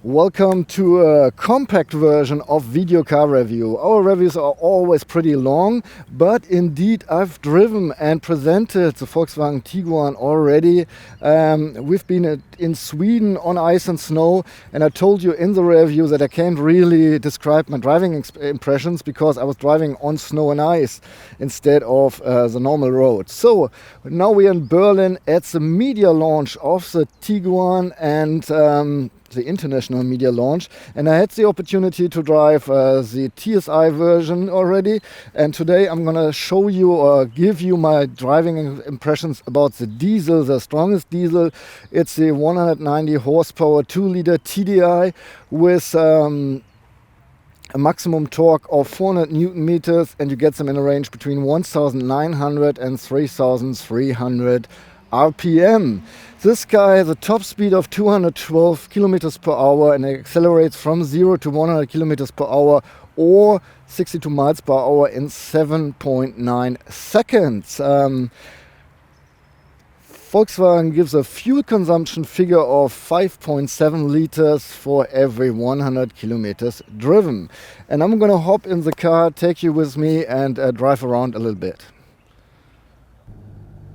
Welcome to a compact version of Video Car Review. Our reviews are always pretty long, but indeed I've driven and presented the Volkswagen Tiguan already. We've been in Sweden on ice and snow, and I told you in the review that I can't really describe my driving impressions because I was driving on snow and ice instead of the normal road. So now we're in Berlin at the media launch of the Tiguan and the international media launch, and I had the opportunity to drive the TSI version already, and today I'm gonna show you or give you my driving impressions about the diesel, the strongest diesel. It's the 190 horsepower 2-liter TDI with a maximum torque of 400 Newton meters, and you get them in a range between 1,900 and 3,300 RPM. This guy has a top speed of 212 kilometers per hour and accelerates from 0 to 100 kilometers per hour or 62 miles per hour in 7.9 seconds. Volkswagen gives a fuel consumption figure of 5.7 liters for every 100 kilometers driven. And I'm gonna hop in the car, take you with me, and drive around a little bit.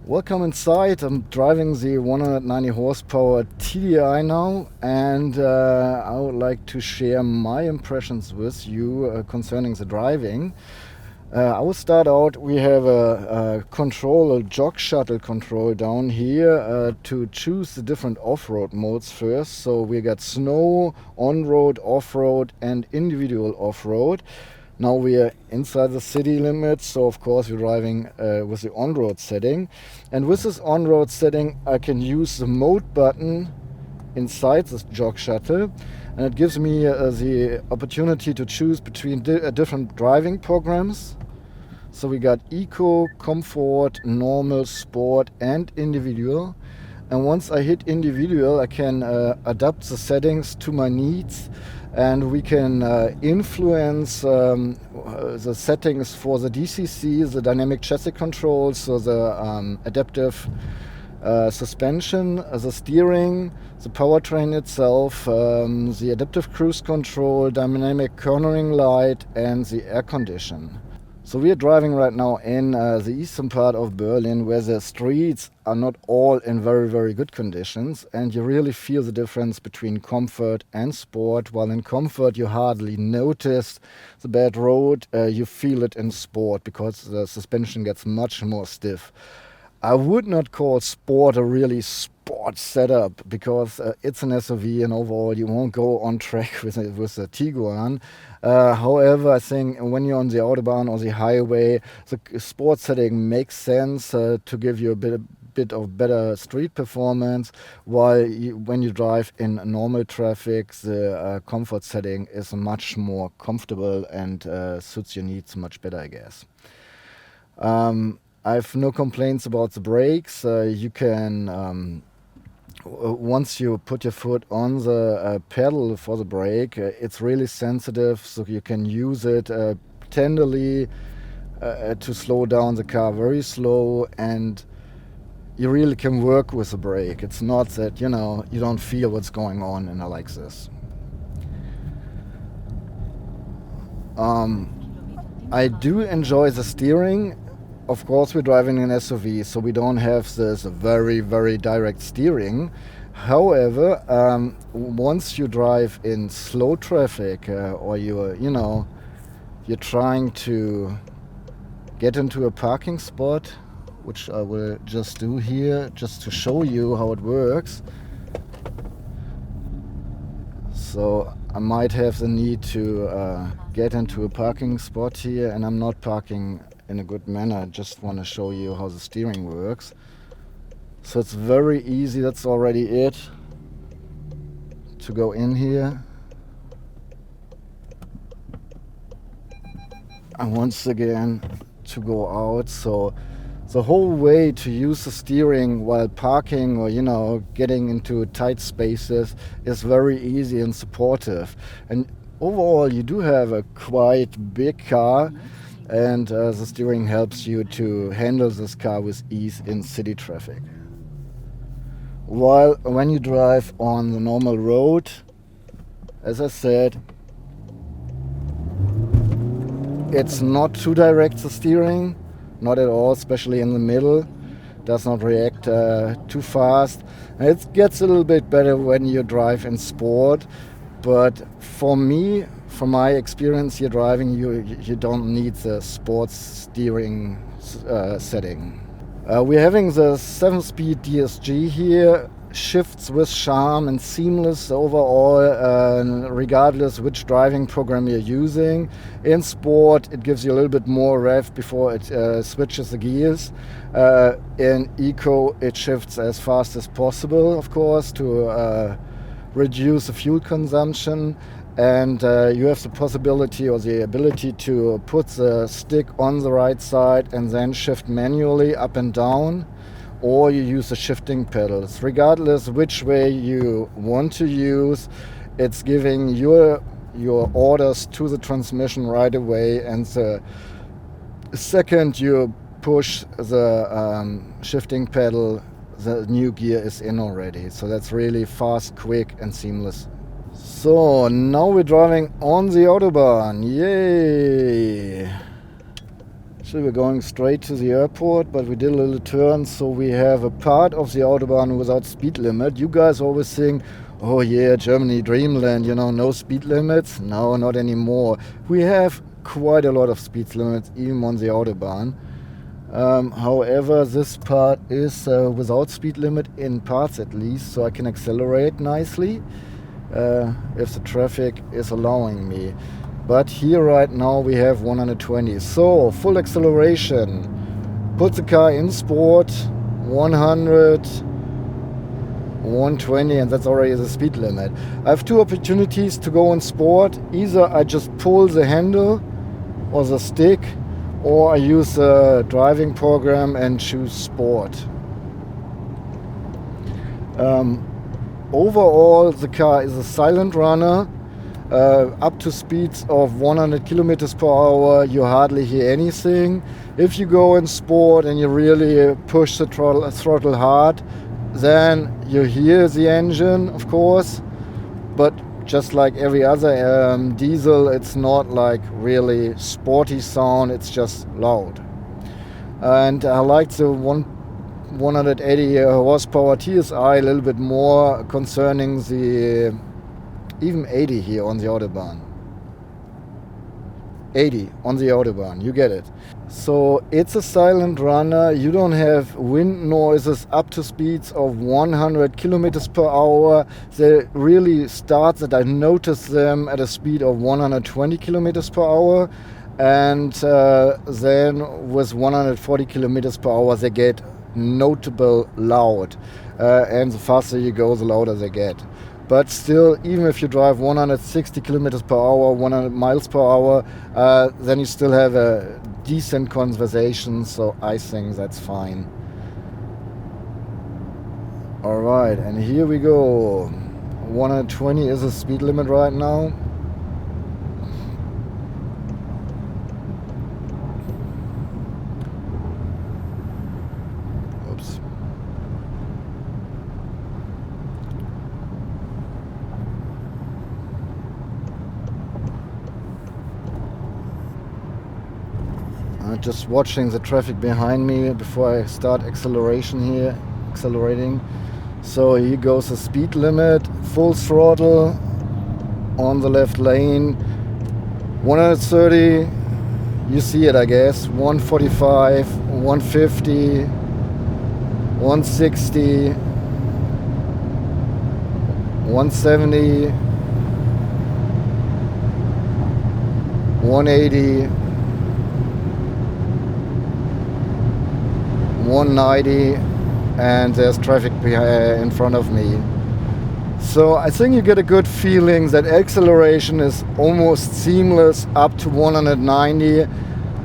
Welcome inside. I'm driving the 190 horsepower TDI now, and I would like to share my impressions with you concerning the driving. I will start out. We have a control, a jog shuttle control down here to choose the different off-road modes first. So we got snow, on-road, off-road and individual off-road. Now we are inside the city limits, so of course we're driving with the on-road setting. And with this on-road setting I can use the mode button inside this jog shuttle, and it gives me the opportunity to choose between different driving programs. So we got Eco, Comfort, Normal, Sport and Individual. And once I hit Individual I can adapt the settings to my needs, and we can influence the settings for the DCC, the dynamic chassis control, so the adaptive suspension, the steering, the powertrain itself, the adaptive cruise control, dynamic cornering light and the air condition. So we are driving right now in the eastern part of Berlin, where the streets are not all in very, very good conditions, and you really feel the difference between comfort and sport. While in comfort you hardly notice the bad road, you feel it in sport because the suspension gets much more stiff. I would not call sport a really sport setup because it's an SUV, and overall you won't go on track with the Tiguan. However, I think when you're on the Autobahn or the highway, the sport setting makes sense to give you a bit of better street performance, while when you drive in normal traffic, the comfort setting is much more comfortable and suits your needs much better, I guess. I have no complaints about the brakes. You can, once you put your foot on the pedal for the brake, it's really sensitive, so you can use it tenderly to slow down the car very slow, and you really can work with the brake. It's not that, you don't feel what's going on, and I like this. I do enjoy the steering. Of course, we're driving an SUV, so we don't have this very, very direct steering. However, once you drive in slow traffic or you're trying to get into a parking spot, which I will just do here, just to show you how it works. So I might have the need to get into a parking spot here, and I'm not parking in a good manner. I just want to show you how the steering works. So it's very easy, that's already it, to go in here. And once again to go out. So the whole way to use the steering while parking or getting into tight spaces is very easy and supportive. And overall you do have a quite big car, and the steering helps you to handle this car with ease in city traffic. While when you drive on the normal road, As I said, it's not too direct, the steering, not at all, especially in the middle. Does not react too fast. And it gets a little bit better when you drive in sport, but for me, from my experience here driving, you don't need the sports steering setting. We're having the 7-speed DSG here, shifts with charm and seamless overall, regardless which driving program you're using. In sport, it gives you a little bit more rev before it switches the gears. In eco, it shifts as fast as possible, of course, to reduce the fuel consumption. And you have the possibility or the ability to put the stick on the right side and then shift manually up and down, or you use the shifting pedals. Regardless which way you want to use, it's giving your orders to the transmission right away, and the second you push the shifting pedal, the new gear is in already. So that's really fast, quick and seamless. So now we're driving on the Autobahn, yay! So we're going straight to the airport, but we did a little turn, so we have a part of the Autobahn without speed limit. You guys always think, oh yeah, Germany, dreamland, you know, no speed limits. No, not anymore. We have quite a lot of speed limits, even on the Autobahn. However, this part is without speed limit in parts at least, so I can accelerate nicely if the traffic is allowing me. But here right now we have 120. So full acceleration. Put the car in sport, 100, 120, and that's already the speed limit. I have two opportunities to go in sport. Either I just pull the handle or the stick, or I use the driving program and choose sport. Overall, the car is a silent runner. Up to speeds of 100 kilometers per hour, you hardly hear anything. If you go in sport and you really push the throttle hard, then you hear the engine, of course. But just like every other diesel, it's not like really sporty sound, it's just loud. And I like the 180 horsepower TSI a little bit more, concerning the even 80 here on the Autobahn. 80 on the Autobahn, you get it. So it's a silent runner, you don't have wind noises up to speeds of 100 kilometers per hour. They really start that I notice them at a speed of 120 kilometers per hour. And then with 140 kilometers per hour they get notable loud. And the faster you go, the louder they get. But still, even if you drive 160 kilometers per hour, 100 miles per hour, then you still have a decent conversation, so I think that's fine. Alright, and here we go. 120 is the speed limit right now. Oops. Just watching the traffic behind me before I start accelerating. So here goes the speed limit, full throttle on the left lane, 130, you see it I guess, 145, 150, 160, 170, 180, 190, and there's traffic in front of me. So I think you get a good feeling that acceleration is almost seamless up to 190.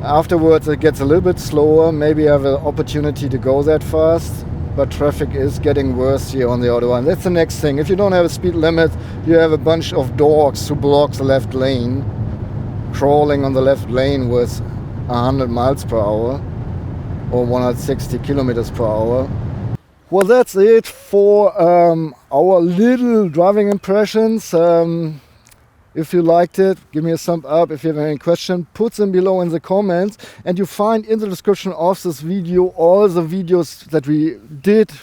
Afterwards it gets a little bit slower. Maybe I have an opportunity to go that fast, but traffic is getting worse here on the Autobahn. That's the next thing. If you don't have a speed limit, you have a bunch of dogs who block the left lane, crawling on the left lane with 100 miles per hour. Or 160 kilometers per hour. Well, that's it for our little driving impressions. If you liked it, give me a thumb up. If you have any question, put them below in the comments. And you find in the description of this video all the videos that we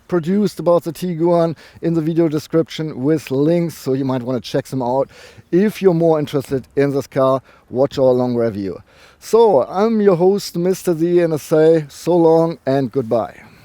produced about the Tiguan in the video description with links, so you might want to check them out if you're more interested in this car. Watch our long review. So I'm your host, Mr. Z, and I say so long and goodbye.